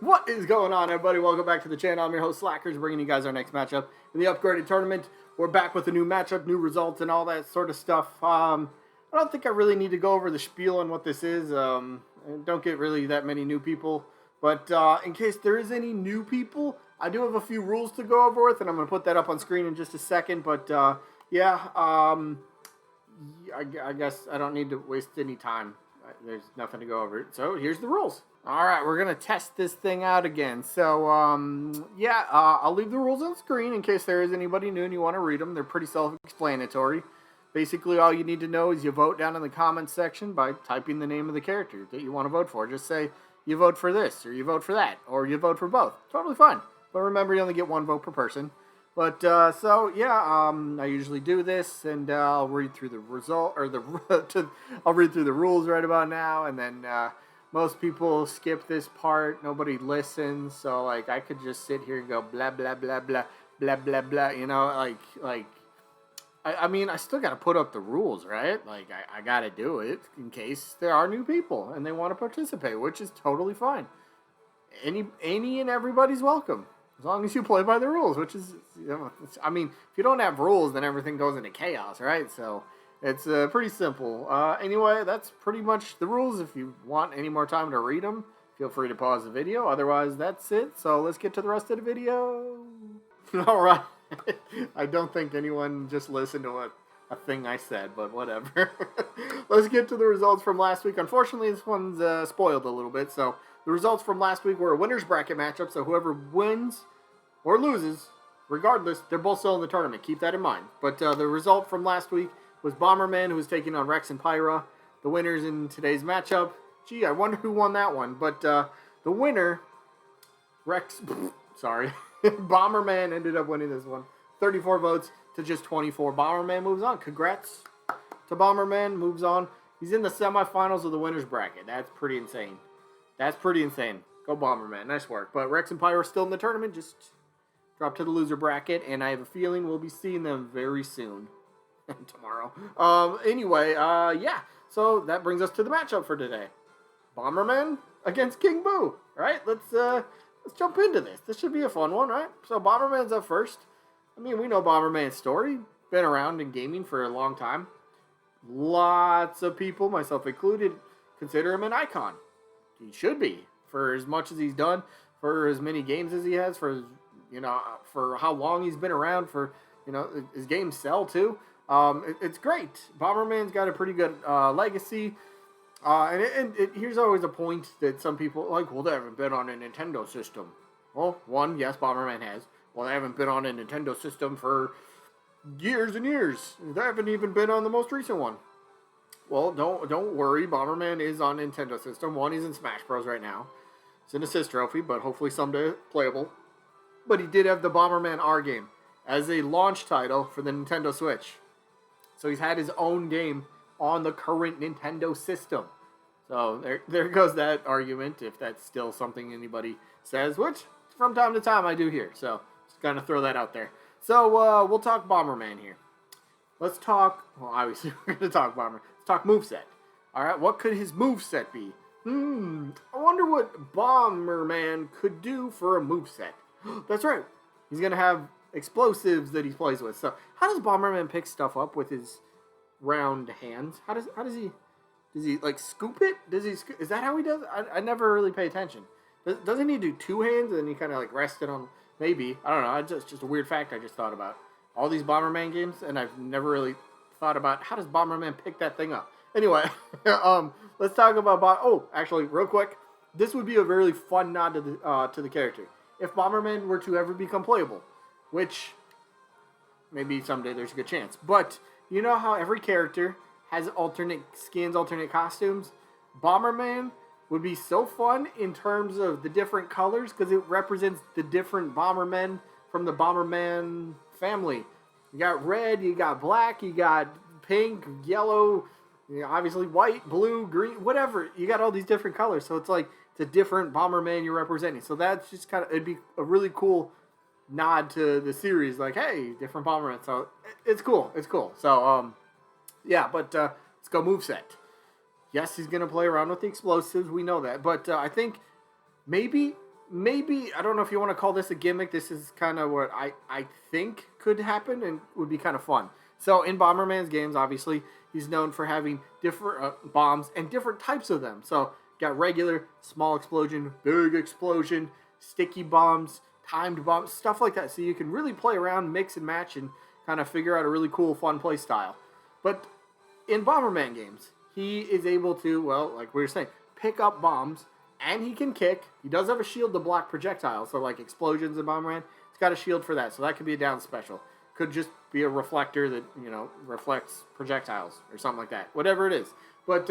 What is going on, everybody? Welcome back to the channel. I'm your host, Slackers, bringing you guys our next matchup in the upgraded tournament. We're back with a new matchup, new results, and all that sort of stuff. I don't think I really need to go over the spiel on what this is. Don't get really that many new people. But in case there is any new people, I do have a few rules to go over with, and I'm going to put that up on screen in just a second. But I guess I don't need to waste any time. There's nothing to go over. So here's the rules. All right, we're going to test this thing out again. So, I'll leave the rules on screen in case there is anybody new and you want to read them. They're pretty self-explanatory. Basically, all you need to know is you vote down in the comments section by typing the name of the character that you want to vote for. Just say you vote for this, or you vote for that, or you vote for both. Totally fine. But remember, you only get one vote per person. But, I usually do this, and I'll read through the result, or I'll read through the rules right about now, and then, most people skip this part. Nobody listens. So, like, I could just sit here and go blah, blah, blah, blah, blah, blah, blah, you know, I mean, I still got to put up the rules, right? Like, I got to do it in case there are new people and they want to participate, which is totally fine. Any and everybody's welcome. As long as you play by the rules, which is, I mean, if you don't have rules, then everything goes into chaos, right? So it's pretty simple. Anyway, that's pretty much the rules. If you want any more time to read them, feel free to pause the video. Otherwise, that's it. So let's get to the rest of the video. All right. I don't think anyone just listened to a thing I said, but whatever. Let's get to the results from last week. Unfortunately, this one's spoiled a little bit. So the results from last week were a winner's bracket matchup. So whoever wins or loses, regardless, they're both still in the tournament. Keep that in mind. But the result from last week was Bomberman, who was taking on Rex and Pyra. The winners in today's matchup. Gee, I wonder who won that one. But the winner, Bomberman ended up winning this one. 34 votes to just 24. Bomberman moves on. Congrats to Bomberman. Moves on. He's in the semifinals of the winner's bracket. That's pretty insane. Go Bomberman. Nice work. But Rex and Pyra are still in the tournament. Just drop to the loser bracket. And I have a feeling we'll be seeing them very soon. Tomorrow. So that brings us to the matchup for today. Bomberman against King Boo. Alright, let's jump into this. This should be a fun one, right? So Bomberman's up first. I mean, we know Bomberman's story. Been around in gaming for a long time. Lots of people, myself included, consider him an icon. He should be. For as much as he's done, for as many games as he has, for how long he's been around, for, his games sell too. It's great. Bomberman's got a pretty good legacy. Here's always a point that some people like, well, they haven't been on a Nintendo system. Well, one, yes, Bomberman has. Well, they haven't been on a Nintendo system for years and years. They haven't even been on the most recent one. Well, don't worry. Bomberman is on Nintendo system. One, he's in Smash Bros. Right now. It's an assist trophy, but hopefully someday playable. But he did have the Bomberman R game as a launch title for the Nintendo Switch. So he's had his own game on the current Nintendo system. So there goes that argument, if that's still something anybody says, which from time to time I do hear. So just kind of throw that out there. So we'll talk Bomberman here. Let's talk, well, obviously we're going to talk Bomberman. Let's talk moveset. All right, what could his moveset be? I wonder what Bomberman could do for a moveset. That's right. He's going to have explosives that he plays with. So how does Bomberman pick stuff up with his round hands? How does he like scoop it? Is that how he does it? I never really pay attention. Doesn't he do two hands and then he kind of like rest it on, maybe, I don't know, it's just a weird fact I just thought about. All these Bomberman games, and I've never really thought about how does Bomberman pick that thing up. Anyway, let's talk about actually real quick, this would be a really fun nod to the character. If Bomberman were to ever become playable, which maybe someday there's a good chance. But you know how every character has alternate skins, alternate costumes? Bomberman would be so fun in terms of the different colors because it represents the different Bombermen from the Bomberman family. You got red, you got black, you got pink, yellow, obviously white, blue, green, whatever. You got all these different colors. So it's like it's a different Bomberman you're representing. So that's just it'd be a really cool nod to the series, like, hey, different Bomberman. So it's cool. So let's go moveset. Yes, he's gonna play around with the explosives. We know that, but I think maybe maybe, I don't know if you want to call this a gimmick. This is kind of what I think could happen and would be kind of fun. So in Bomberman's games, obviously, he's known for having different bombs and different types of them. So got regular, small explosion, big explosion, sticky bombs, timed bombs, stuff like that. So you can really play around, mix and match, and kind of figure out a really cool, fun play style. But in Bomberman games, he is able to, well, like we were saying, pick up bombs, and he can kick. He does have a shield to block projectiles, so like explosions in Bomberman, he's got a shield for that, so that could be a down special. Could just be a reflector that, reflects projectiles or something like that. Whatever it is. But,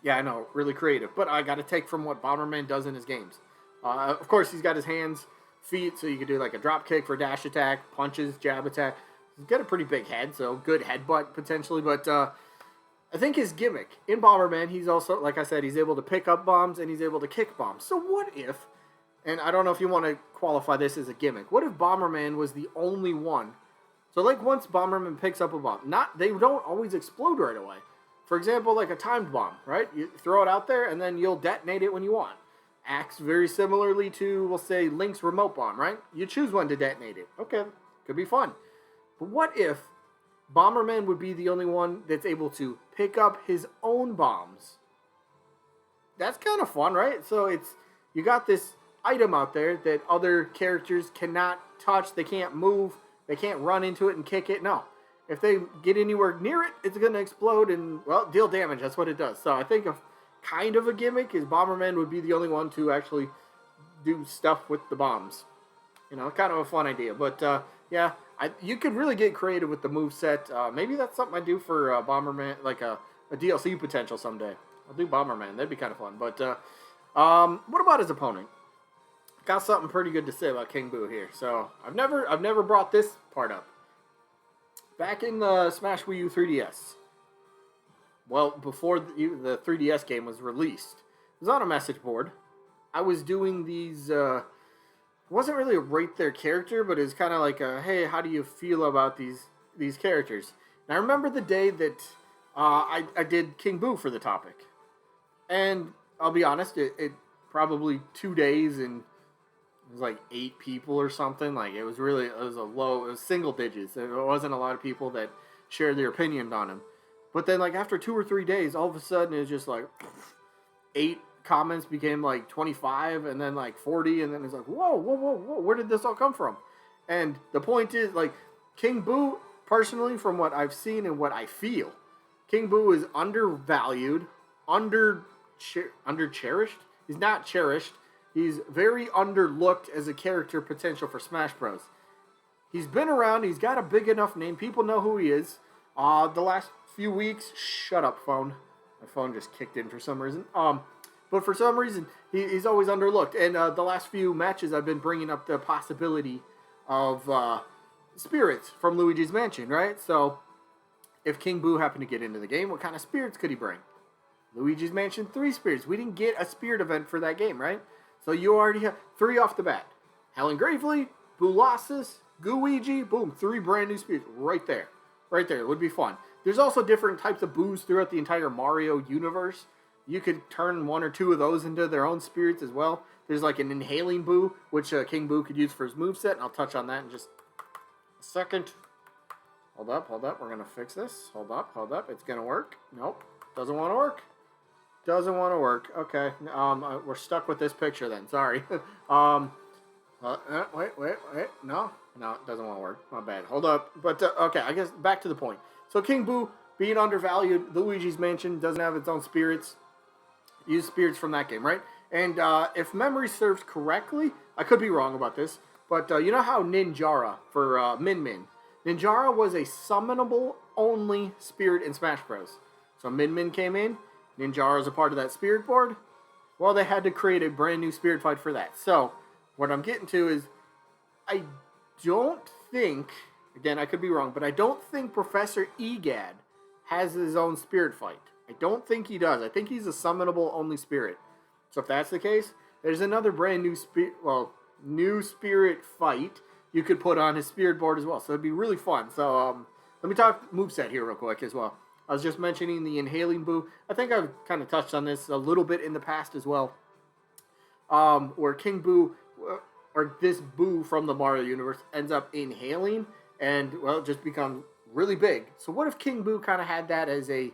yeah, I know, really creative. But I got to take from what Bomberman does in his games. Of course, he's got his hands, feet, so you could do like a drop kick for dash attack, punches, jab attack. He's got a pretty big head, so good headbutt potentially. But I think his gimmick in Bomberman, he's also, like I said, he's able to pick up bombs and he's able to kick bombs. So what if, and I don't know if you want to qualify this as a gimmick, what if Bomberman was the only one? So like once Bomberman picks up a bomb, they don't always explode right away. For example, like a timed bomb, right? You throw it out there and then you'll detonate it when you want. Acts very similarly to, we'll say, Link's remote bomb, right? You choose when to detonate it. Okay, could be fun. But what if Bomberman would be the only one that's able to pick up his own bombs? That's kind of fun, right? So you got this item out there that other characters cannot touch, they can't move, they can't run into it and kick it. No. If they get anywhere near it, it's going to explode and, well, deal damage. That's what it does. So I think kind of a gimmick is Bomberman would be the only one to actually do stuff with the bombs. Kind of a fun idea. But, yeah, you could really get creative with the moveset. Maybe that's something I do for Bomberman, like a DLC potential someday. I'll do Bomberman. That'd be kind of fun. But what about his opponent? Got something pretty good to say about King Boo here. So I've never brought this part up. Back in the Smash Wii U 3DS, well, before the 3DS game was released, it was on a message board. I was doing these, it wasn't really a rate their character, but it was kind of like a, hey, how do you feel about these characters? And I remember the day that I did King Boo for the topic. And I'll be honest, it probably 2 days and it was like 8 people or something. Like it was single digits. There wasn't a lot of people that shared their opinion on him. But then like after 2 or 3 days, all of a sudden it was just like 8 comments became like 25 and then like 40. And then it's like, whoa, where did this all come from? And the point is like King Boo, personally, from what I've seen and what I feel, King Boo is undervalued, under-cherished. He's not cherished. He's very underlooked as a character potential for Smash Bros. He's been around. He's got a big enough name. People know who he is. The last few weeks... Shut up, phone. My phone just kicked in for some reason. But for some reason, he's always underlooked. And the last few matches, I've been bringing up the possibility of spirits from Luigi's Mansion, right? So, if King Boo happened to get into the game, what kind of spirits could he bring? Luigi's Mansion 3 spirits. We didn't get a spirit event for that game, right? So you already have 3 off the bat. Helen Gravely, Boolossus, Gooigi, boom, 3 brand new spirits right there. Right there, it would be fun. There's also different types of Boos throughout the entire Mario universe. You could turn 1 or 2 of those into their own spirits as well. There's like an inhaling Boo, which King Boo could use for his moveset, and I'll touch on that in just a second. Hold up, we're going to fix this. Hold up, it's going to work. Nope, doesn't want to work. Doesn't want to work. Okay. We're stuck with this picture then. Sorry. Wait. No, it doesn't want to work. My bad. Hold up. But, okay, I guess back to the point. So King Boo, being undervalued, Luigi's Mansion doesn't have its own spirits. Use spirits from that game, right? And if memory serves correctly, I could be wrong about this, but you know how Ninjara for Min Min? Ninjara was a summonable only spirit in Smash Bros. So Min Min came in. Ninjara is a part of that spirit board. Well, they had to create a brand new spirit fight for that. So, what I'm getting to is, I don't think, again, I could be wrong, but I don't think Professor Egad has his own spirit fight. I don't think he does. I think he's a summonable only spirit. So if that's the case, there's another brand new new spirit fight you could put on his spirit board as well. So it'd be really fun. So, let me talk moveset here real quick as well. I was just mentioning the inhaling Boo. I think I've kind of touched on this a little bit in the past as well. where King Boo, or this Boo from the Mario universe, ends up inhaling and, well, just becomes really big. So what if King Boo kind of had that as a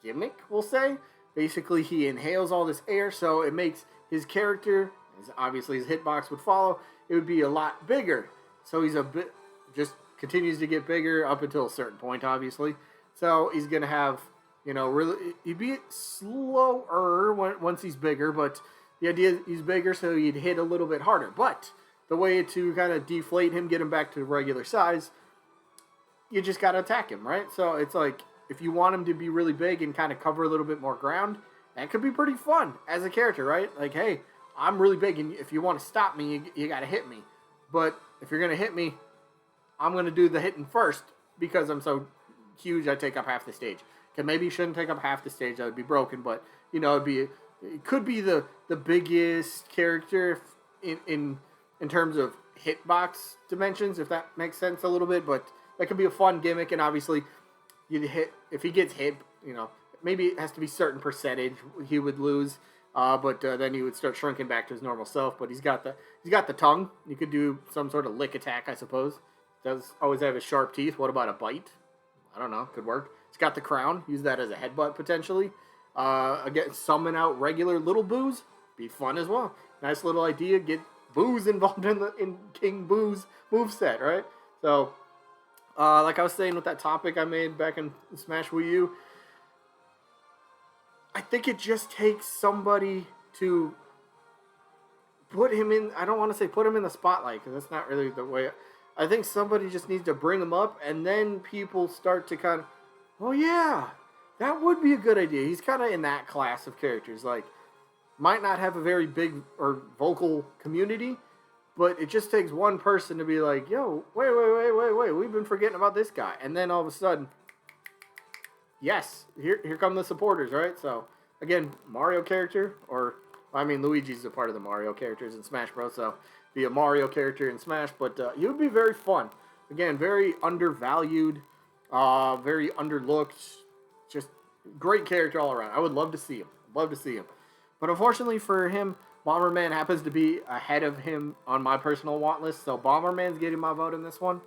gimmick, we'll say? Basically, he inhales all this air, so it makes his character, as obviously his hitbox would follow, it would be a lot bigger. So he's a bit, just continues to get bigger up until a certain point, obviously. So he's going to have, really, he'd be slower once he's bigger, but the idea is he's bigger, so he'd hit a little bit harder. But the way to kind of deflate him, get him back to regular size, you just got to attack him, right? So it's like, if you want him to be really big and kind of cover a little bit more ground, that could be pretty fun as a character, right? Like, hey, I'm really big, and if you want to stop me, you got to hit me. But if you're going to hit me, I'm going to do the hitting first because I'm so huge I take up half the stage. Okay, maybe you shouldn't take up half the stage. That would be broken, but, it could be the biggest character in terms of hitbox dimensions, if that makes sense a little bit, but that could be a fun gimmick, and obviously, if he gets hit, maybe it has to be a certain percentage he would lose, but then he would start shrinking back to his normal self. But he's got the tongue. You could do some sort of lick attack, I suppose. Does always have his sharp teeth. What about a bite? I don't know. Could work. He's got the crown. Use that as a headbutt potentially. Again, summon out regular little Boos. Be fun as well. Nice little idea. Get Boos involved in King Boo's moveset, right? So, like I was saying with that topic I made back in Smash Wii U, I think it just takes somebody to put him in. I don't want to say put him in the spotlight, because that's not really the way. I think somebody just needs to bring him up, and then people start to kind of, oh yeah, that would be a good idea. He's kind of in that class of characters. Like, might not have a very big or vocal community, but it just takes one person to be like, yo, wait, we've been forgetting about this guy. And then all of a sudden, yes, here come the supporters, right? So, again, Mario character, Luigi's a part of the Mario characters in Smash Bros., so be a Mario character in Smash, but he would be very fun. Again, very undervalued, very underlooked, just great character all around. I would love to see him. But unfortunately for him, Bomberman happens to be ahead of him on my personal want list, so Bomberman's getting my vote in this one.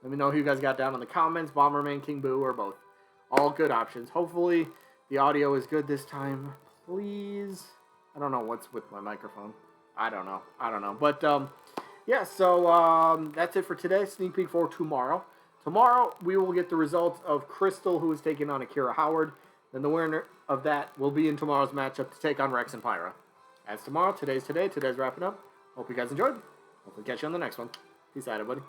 Let me know who you guys got down in the comments, Bomberman, King Boo, or both. All good options. Hopefully the audio is good this time. Please. I don't know what's with my microphone. I don't know. But, yeah, so that's it for today. Sneak peek for tomorrow. Tomorrow, we will get the results of Crystal, who is taking on Akira Howard. Then the winner of that will be in tomorrow's matchup to take on Rex and Pyra. That's tomorrow. Today's today. Today's wrapping up. Hope you guys enjoyed. Hopefully catch you on the next one. Peace out, everybody.